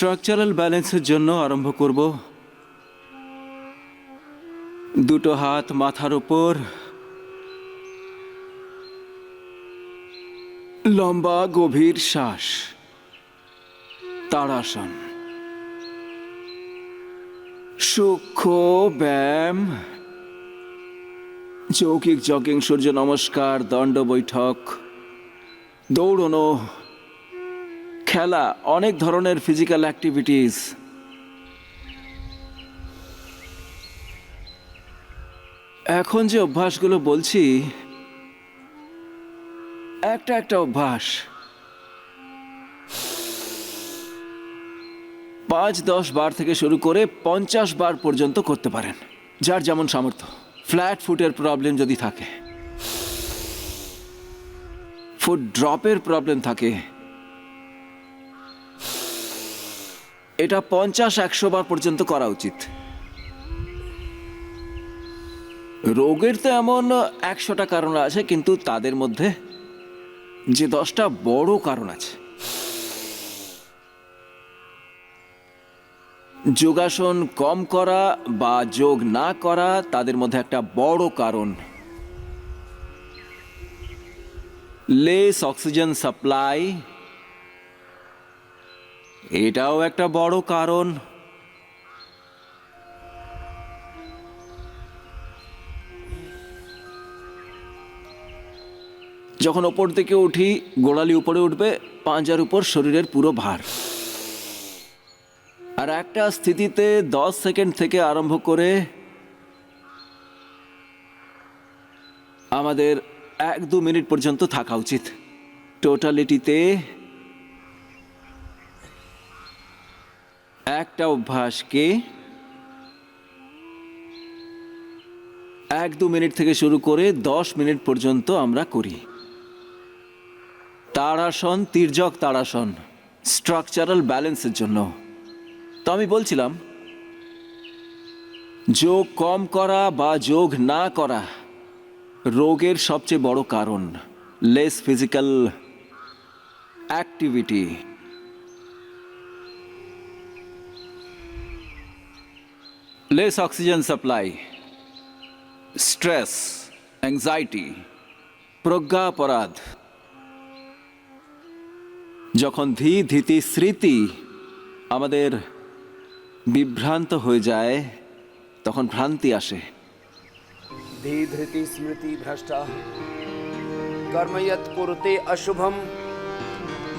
Structural ব্যালেন্সের জন্য আরম্ভ করব। দুটো হাত মাথার উপর, লম্বা গভীর শ্বাস, তাড়াসন। সূক্ষ্ম ব্যায়াম, যৌগিক জগিং, সূর্য নমস্কার, দণ্ড বৈঠক, দৌড়নো, খেলা, অনেক ধরনের ফিজিক্যাল অ্যাক্টিভিটিস। এখন যে অভ্যাসগুলো বলছি, একটা একটা অভ্যাস 5-10 বার থেকে শুরু করে 50 বার পর্যন্ত করতে পারেন, যার যেমন সামর্থ্য। ফ্ল্যাট ফুটের প্রবলেম যদি থাকে, ফুট ড্রপের প্রবলেম থাকে, এটা 50-100 বার পর্যন্ত করা উচিত। রোগের তো এমন 100টা কারণ আছে, কিন্তু তাদের মধ্যে যে 10টা বড় কারণ আছে। যোগাসন কম করা বা যোগ না করা তাদের মধ্যে একটা বড় কারণ। লেস অক্সিজেন সাপ্লাই, এটাও একটা বড় কারণ। যখন ওপর থেকে উঠি, গোড়ালি উপরে উঠবে, পাঁজার উপর শরীরের পুরো ভার। আর একটা স্থিতিতে 10 সেকেন্ড থেকে আরম্ভ করে আমাদের 1-2 মিনিট পর্যন্ত থাকা উচিত। টোটালিটিতে একটা অভ্যাসকে 1-2 মিনিট থেকে শুরু করে 10 মিনিট পর্যন্ত আমরা করি। তাড়াসন, তির্যক তাড়াসন, স্ট্রাকচারাল ব্যালেন্সের জন্য। তো আমি বলছিলাম, যোগ কম করা বা যোগ না করা রোগের সবচেয়ে বড় কারণ। Less physical activity, less oxygen supply, stress, anxiety, প্রজ্ঞাপরাধ। যখন ধীতি স্মৃতি আমাদের বিভ্রান্ত হয়ে যায়, তখন ভ্রান্তি আসে। धीधृति स्मृति भ्रष्टा कर्म यत् कुरुते अशुभम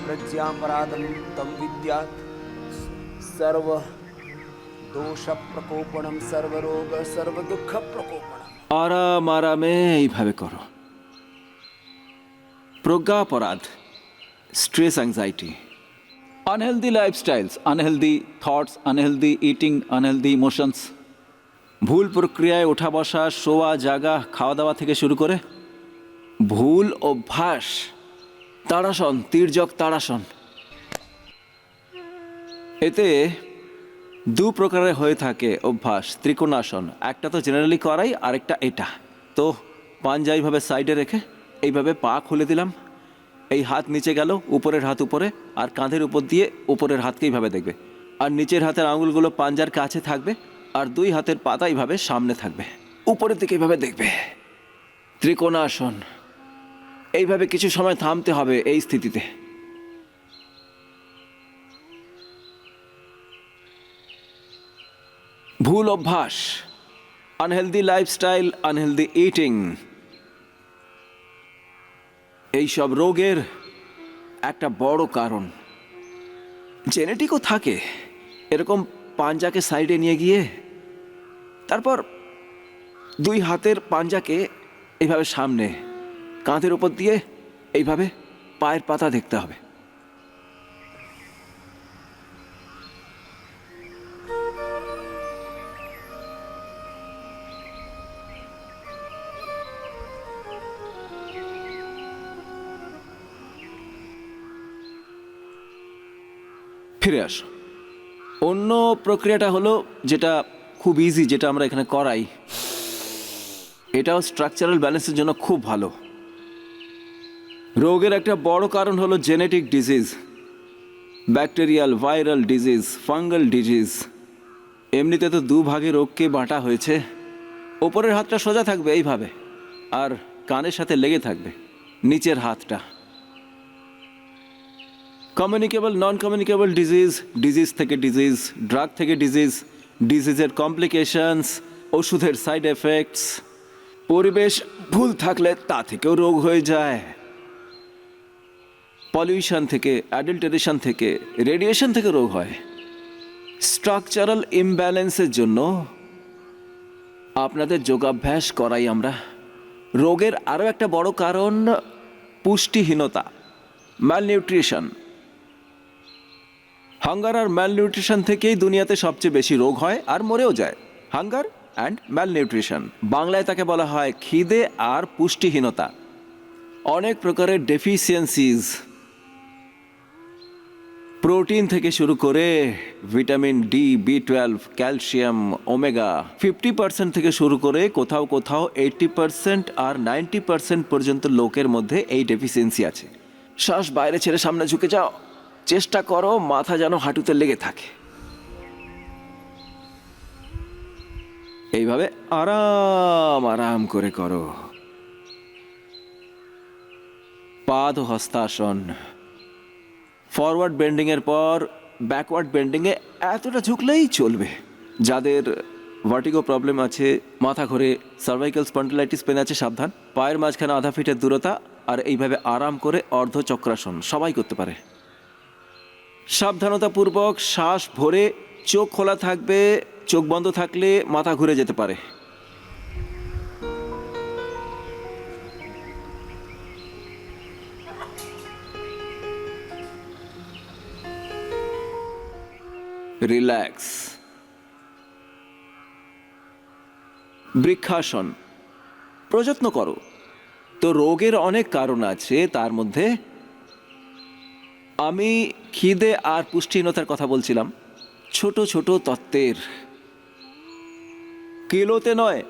प्रज्ञापराधम तम विद्यात् सर्व दोष प्रकोपणम सर्व रोग सर्व दुख प्रकोपणम। আরাম আরামে এইভাবে করো। প্রজ্ঞাপরাধ, stress, anxiety, unhealthy lifestyles, unhealthy thoughts, unhealthy eating, unhealthy emotions, ভুল প্রক্রিয়ায় ওঠা বসা, শোয়া জাগা, খাওয়া দাওয়া থেকে শুরু করে ভুল অভ্যাস, তাড়াসন, তির্যক তাড়াসন। এতে 2 প্রকারের হয়ে থাকে অভ্যাস। ত্রিকোণাসন, একটা তো জেনারেলি করাই, আরেকটা এটা। তো পাঞ্জা এইভাবে সাইডে রেখে এইভাবে পা খুলে দিলাম, এই হাত নিচে গেল, উপরের হাত উপরে, আর কাঁধের উপর দিয়ে উপরের হাতকে এইভাবে দেখবে, আর নিচের হাতের আঙুলগুলো পাঞ্জার কাছে থাকবে, আর 2 হাতের পাতা এইভাবে সামনে থাকবে, উপরের দিকে এইভাবে দেখবে। ত্রিকোণাসন। এইভাবে কিছু সময় থামতে হবে এই স্থিতিতে। ভুল অভ্যাস, আনহেলদি লাইফস্টাইল, আনহেলদি ইটিং, এইসব রোগের একটা বড় কারণ। জেনেটিকও থাকে। এরকম পাঞ্জাকে সাইডে নিয়ে গিয়ে তারপর 2 হাতের পাঞ্জাকে এইভাবে সামনে, কাঁধের উপর দিয়ে এইভাবে পায়ের পাতা দেখতে হবে। ফিরে আসো। অন্য প্রক্রিয়াটা হলো যেটা খুব ইজি, যেটা আমরা এখানে করাই, এটাও স্ট্রাকচারাল ব্যালেন্সের জন্য খুব ভালো। রোগের একটা বড় কারণ হলো genetic disease. Bacterial, viral disease, fungal disease. এমনিতে তো দুভাগে রোগকে বাঁটা হয়েছে। ওপরের হাতটা সোজা থাকবে এইভাবে, আর কানের সাথে লেগে থাকবে নিচের হাতটা। Communicable, non communicable disease, disease থেকে ডিজিজ, ড্রাগ থেকে ডিজিজ, ডিজিজের কমপ্লিকেশনস, ওষুধের সাইড এফেক্টস। পরিবেশ ভুল থাকলে তা থেকেও রোগ হয়ে যায়। পলিউশন থেকে, অ্যাডাল্টারেশন থেকে, রেডিয়েশন থেকে রোগ হয়। স্ট্রাকচারাল ইমব্যালেন্সের জন্য আপনাদের যোগাভ্যাস করাই আমরা। রোগের আরও একটা বড় কারণ পুষ্টিহীনতা, ম্যালনিউট্রিশন। হাঙ্গার আর ম্যালনিউট্রিশন থেকেই দুনিয়াতে সবচেয়ে বেশি রোগ হয় আর মরেও যায়। হাঙ্গার অ্যান্ড ম্যালনিউট্রিশন, বাংলায় তাকে বলা হয় খিদে আর পুষ্টিহীনতা। অনেক প্রকারের ডেফিসিয়েন্সিজ, প্রোটিন থেকে শুরু করে ভিটামিন ডি, বি12, ক্যালসিয়াম, ওমেগা, 50% থেকে শুরু করে কোথাও কোথাও 80% আর 90% পর্যন্ত লোকের মধ্যে এই ডেফিসিয়েন্সি আছে। শ্বাস বাইরে ছেড়ে সামনে ঝুঁকে যাও, চেষ্টা করো মাথা যেন হাঁটুতে লেগে থাকে। এইভাবে আরাম আরাম করে করো। পাদ হস্তাসন। ফরওয়ার্ড বেন্ডিং এর পর ব্যাকওয়ার্ড বেন্ডিং এ এতটা ঝুঁকলেই চলবে। যাদের ভার্টিগো প্রবলেম আছে, মাথা ঘোরে, সার্ভাইকাল স্পন্ডিলাইটিস পেন আছে, সাবধান। পায়ের মাঝখানে আধা ফিটের দূরতা, আর এইভাবে আরাম করে অর্ধ চক্রাসন সবাই করতে পারে। সাবধানতাপূর্বক শ্বাস ভরে, চোখ খোলা থাকবে, চোখ বন্ধ থাকলে মাথা ঘুরে যেতে পারে। রিল্যাক্স। বৃক্ষাসন। প্রযত্ন করো। তো রোগের অনেক কারণ আছে, তার মধ্যে আমি খিদে আর পুষ্টিহীনতার কথা বলছিলাম। ছোট ছোট তত্ত্বের, কিলোতে নয়,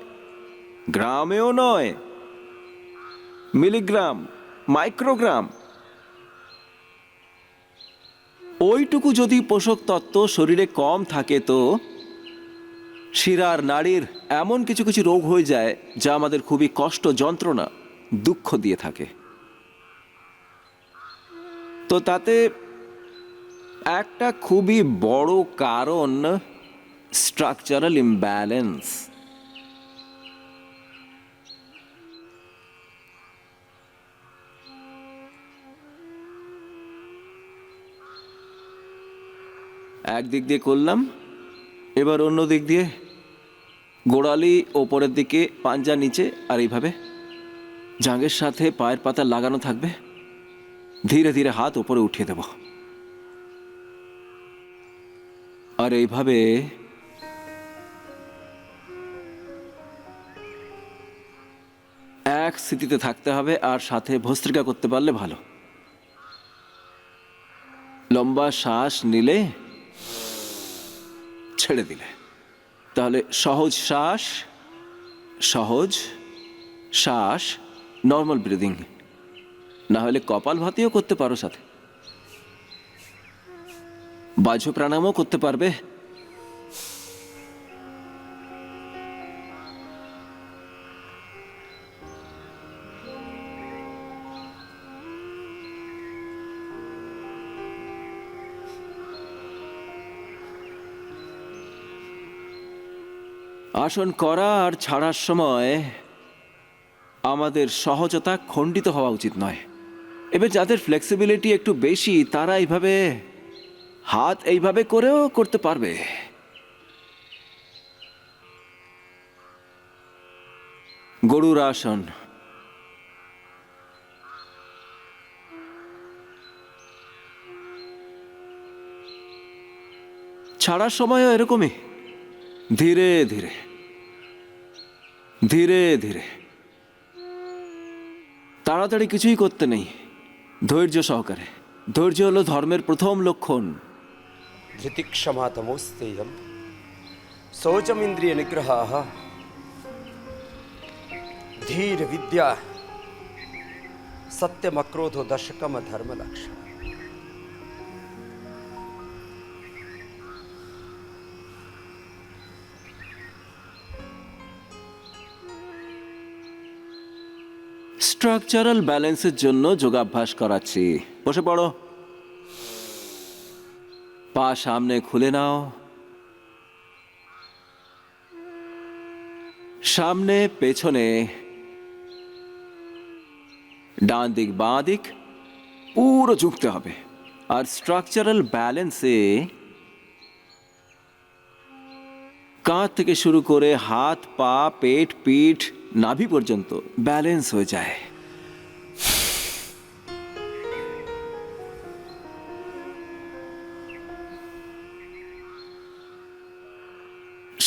গ্রামেও নয়, মিলিগ্রাম, মাইক্রোগ্রাম, ওইটুকু যদি পোষক তত্ত্ব শরীরে কম থাকে তো শিরার, নাড়ির এমন কিছু কিছু রোগ হয়ে যায় যা আমাদের খুবই কষ্ট, যন্ত্রণা, দুঃখ দিয়ে থাকে। তো তাতে একটা খুবই বড় কারণ স্ট্রাকচারাল ইমব্যালেন্স। একদিক দিয়ে করলাম, এবার অন্য দিক দিয়ে। গোড়ালি ওপরের দিকে, পাঞ্জা নিচে, আর এইভাবে জাঙ্ঘের সাথে পায়ের পাতা লাগানো থাকবে। ধীরে ধীরে হাত উপরে উঠিয়ে দেব, আর এইভাবে এক স্থিতিতে থাকতে হবে। আর সাথে ভস্ত্রিকা করতে পারলে ভালো। লম্বা শ্বাস নিলে, ছেড়ে দিলে, তাহলে সহজ শ্বাস, সহজ শ্বাস, নর্মাল ব্রিদিং। না হলে কপালভাতিও করতে পারো, সাথে বাহ্য প্রাণায়ামও করতে পারবে। আসন করা আর ছাড়ার সময় আমাদের সহজতা খণ্ডিত হওয়া উচিত নয়। এবার যাদের ফ্লেক্সিবিলিটি একটু বেশি, তারা এইভাবে হাত এইভাবে করেও করতে পারবে। গরুর আসন। ছাড়ার সময়ও এরকমই, ধীরে ধীরে ধীরে ধীরে। তাড়াতাড়ি কিছুই করতে নেই, ধৈর্য সহকারে। ধৈর্য হলো ধর্মের প্রথম লক্ষণ। ধৃতিক্ষমা তমোস্তেয়ম শৌচমিন্দ্রিয় নিগ্রহাঃ ধীর বিদ্যা সত্যমক্রোধো দশকম ধর্মলক্ষ্য। স্ট্রাকচারাল ব্যালেন্সের জন্য যোগাভ্যাস করাচ্ছি। বসে পড়ো, পা সামনে খুলে নাও, সামনে পেছনে, ডান দিক বাঁ দিক পুরো ঝুঁকতে হবে। আর স্ট্রাকচারাল ব্যালেন্সে কাঁধ থেকে শুরু করে হাত পা পেট পিঠ নাভি পর্যন্ত ব্যালেন্স হয়ে যায়।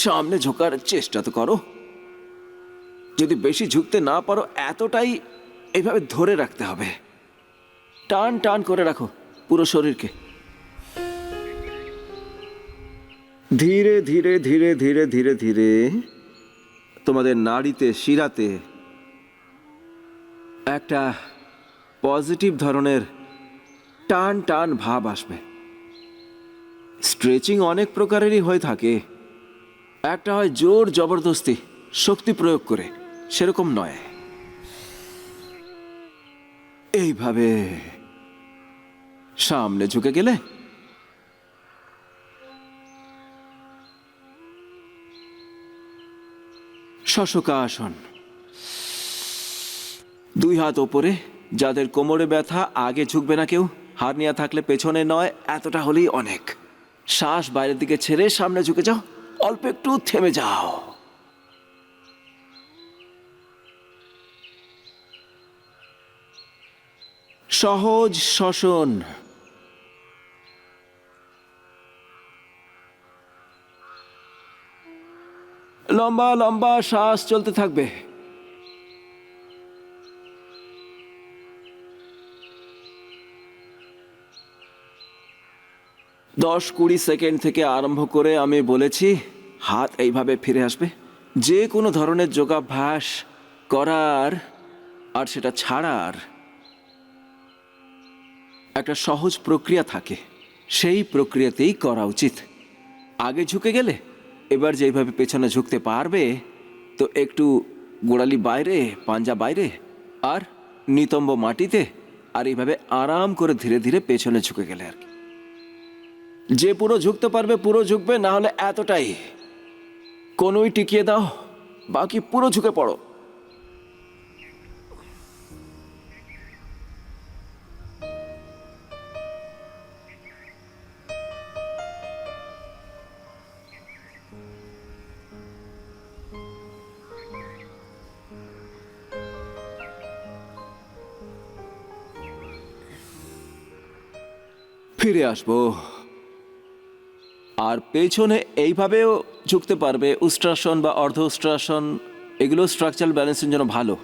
সামনে ঝোঁকার চেষ্টা তো করো। যদি বেশি ঝুঁকতে না পারো, এতটাই এইভাবে ধরে রাখতে হবে। টান টান করে রাখো পুরো শরীরকে। ধীরে ধীরে ধীরে ধীরে ধীরে ধীরে তোমাদের নাড়িতে শিরাতে একটা পজিটিভ ধরনের টান টান ভাব আসবে। স্ট্রেচিং অনেক প্রকারেরই হয়ে থাকে। একটা হয় জোর জবরদস্তি শক্তি প্রয়োগ করে, সেরকম নয়। এইভাবে সামনে ঝুঁকে গেলে শশকাসন। দুই হাত ওপরে। যাদের কোমরে ব্যথা, আগে ঝুঁকবে না কেউ। হার্নিয়া থাকলে পেছনে নয়, এতটা হলেই অনেক। শ্বাস বাইরের দিকে ছেড়ে সামনে ঝুঁকে যাও, অল্প একটু থেমে যাও। সহজ শ্বসন। লম্বা লম্বা শ্বাস চলতে থাকবে। 10-20 সেকেন্ড থেকে আরম্ভ করে আমি বলেছি হাত এইভাবে ফিরে আসবে। যে কোনো ধরনের যোগাভ্যাস করার আর সেটা ছাড়ার একটা সহজ প্রক্রিয়া থাকে, সেই প্রক্রিয়াতেই করা উচিত। আগে ঝুঁকে গেলে এবার যেইভাবে পেছনে ঝুঁকতে পারবে, তো একটু গোড়ালি বাইরে, পাঞ্জা বাইরে, আর নিতম্ব মাটিতে, আর এইভাবে আরাম করে ধীরে ধীরে পেছনে ঝুঁকে গেলে আর কি। যে পুরো ঝুঁকতে পারবে পুরো ঝুঁকবে, না হলে এতটাই কোনোই টিকিয়ে দাও, বাকি পুরো ঝুঁকে পড়ো। ফিরে আসবো। আর পেছনে এইভাবেও ঝুঁকতে পারবে। উষ্ট্রাসন বা অর্ধ উষ্ট্রাসন, এগুলো স্ট্রাকচারাল ব্যালেন্সের জন্য ভালো।